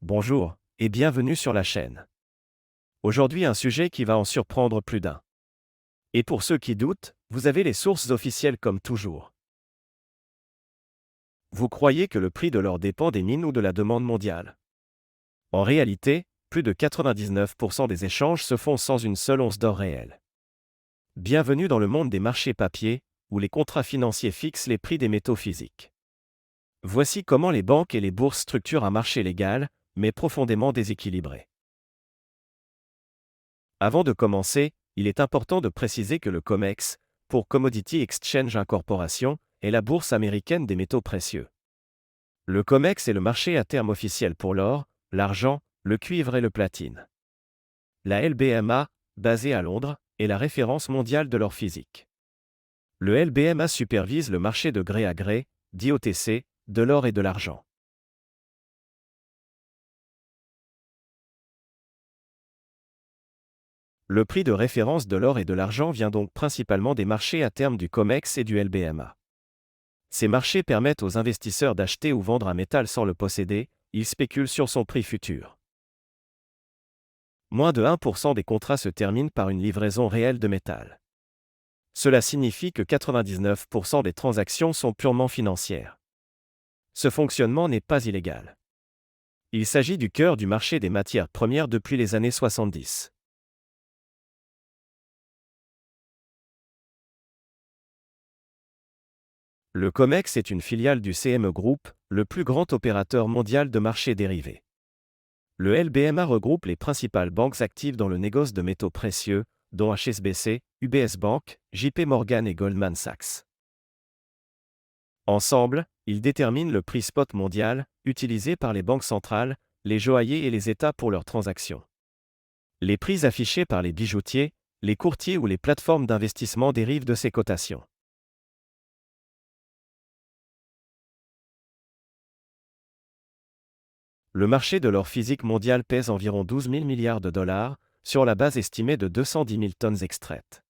Bonjour, et bienvenue sur la chaîne. Aujourd'hui un sujet qui va en surprendre plus d'un. Et pour ceux qui doutent, vous avez les sources officielles comme toujours. Vous croyez que le prix de l'or dépend des mines ou de la demande mondiale? En réalité, plus de 99% des échanges se font sans une seule once d'or réelle. Bienvenue dans le monde des marchés papier, où les contrats financiers fixent les prix des métaux physiques. Voici comment les banques et les bourses structurent un marché légal, mais profondément déséquilibré. Avant de commencer, il est important de préciser que le COMEX, pour Commodity Exchange Incorporation, est la bourse américaine des métaux précieux. Le COMEX est le marché à terme officiel pour l'or, l'argent, le cuivre et le platine. La LBMA, basée à Londres, est la référence mondiale de l'or physique. Le LBMA supervise le marché de gré à gré, dit OTC, de l'or et de l'argent. Le prix de référence de l'or et de l'argent vient donc principalement des marchés à terme du COMEX et du LBMA. Ces marchés permettent aux investisseurs d'acheter ou vendre un métal sans le posséder, ils spéculent sur son prix futur. Moins de 1% des contrats se terminent par une livraison réelle de métal. Cela signifie que 99% des transactions sont purement financières. Ce fonctionnement n'est pas illégal. Il s'agit du cœur du marché des matières premières depuis les années 70. Le COMEX est une filiale du CME Group, le plus grand opérateur mondial de marchés dérivés. Le LBMA regroupe les principales banques actives dans le négoce de métaux précieux, dont HSBC, UBS Bank, JP Morgan et Goldman Sachs. Ensemble, ils déterminent le prix spot mondial, utilisé par les banques centrales, les joailliers et les États pour leurs transactions. Les prix affichés par les bijoutiers, les courtiers ou les plateformes d'investissement dérivent de ces cotations. Le marché de l'or physique mondial pèse environ 12 000 milliards de dollars, sur la base estimée de 210 000 tonnes extraites.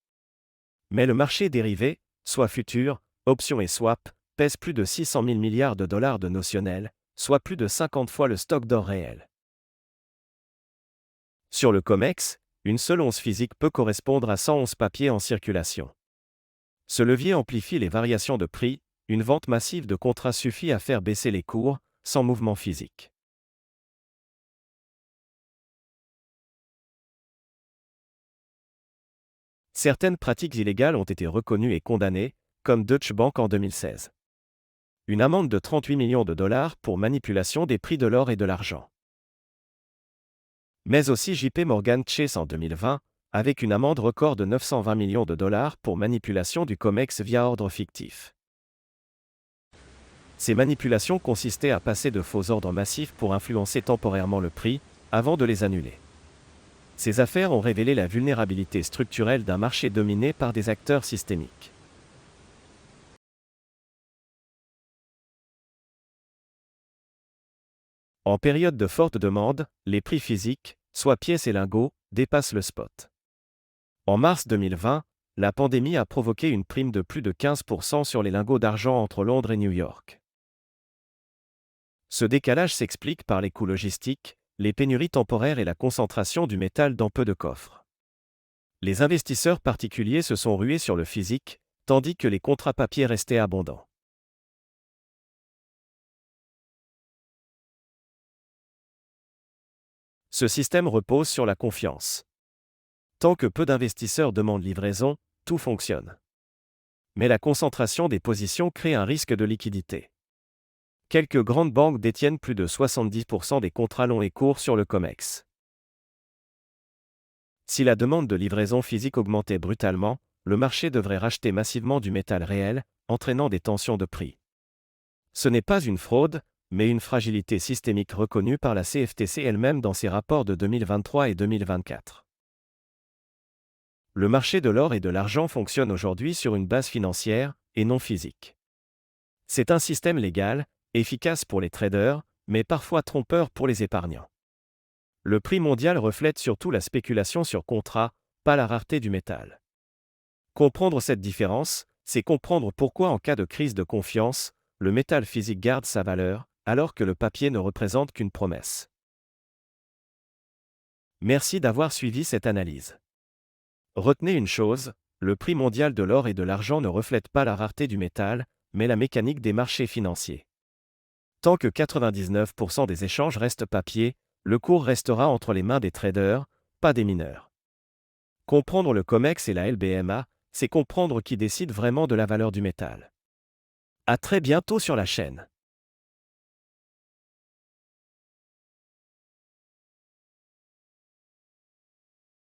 Mais le marché dérivé, soit futurs, options et swaps, pèse plus de 600 000 milliards de dollars de notionnel, soit plus de 50 fois le stock d'or réel. Sur le COMEX, une seule once physique peut correspondre à 100 onces papier en circulation. Ce levier amplifie les variations de prix, une vente massive de contrats suffit à faire baisser les cours, sans mouvement physique. Certaines pratiques illégales ont été reconnues et condamnées, comme Deutsche Bank en 2016. Une amende de 38 millions de dollars pour manipulation des prix de l'or et de l'argent. Mais aussi JP Morgan Chase en 2020, avec une amende record de 920 millions de dollars pour manipulation du COMEX via ordre fictif. Ces manipulations consistaient à passer de faux ordres massifs pour influencer temporairement le prix, avant de les annuler. Ces affaires ont révélé la vulnérabilité structurelle d'un marché dominé par des acteurs systémiques. En période de forte demande, les prix physiques, soit pièces et lingots, dépassent le spot. En mars 2020, la pandémie a provoqué une prime de plus de 15% sur les lingots d'argent entre Londres et New York. Ce décalage s'explique par les coûts logistiques, les pénuries temporaires et la concentration du métal dans peu de coffres. Les investisseurs particuliers se sont rués sur le physique, tandis que les contrats papier restaient abondants. Ce système repose sur la confiance. Tant que peu d'investisseurs demandent livraison, tout fonctionne. Mais la concentration des positions crée un risque de liquidité. Quelques grandes banques détiennent plus de 70% des contrats longs et courts sur le COMEX. Si la demande de livraison physique augmentait brutalement, le marché devrait racheter massivement du métal réel, entraînant des tensions de prix. Ce n'est pas une fraude, mais une fragilité systémique reconnue par la CFTC elle-même dans ses rapports de 2023 et 2024. Le marché de l'or et de l'argent fonctionne aujourd'hui sur une base financière, et non physique. C'est un système légal, efficace pour les traders, mais parfois trompeur pour les épargnants. Le prix mondial reflète surtout la spéculation sur contrat, pas la rareté du métal. Comprendre cette différence, c'est comprendre pourquoi en cas de crise de confiance, le métal physique garde sa valeur, alors que le papier ne représente qu'une promesse. Merci d'avoir suivi cette analyse. Retenez une chose, le prix mondial de l'or et de l'argent ne reflète pas la rareté du métal, mais la mécanique des marchés financiers. Tant que 99% des échanges restent papier, le cours restera entre les mains des traders, pas des mineurs. Comprendre le COMEX et la LBMA, c'est comprendre qui décide vraiment de la valeur du métal. À très bientôt sur la chaîne.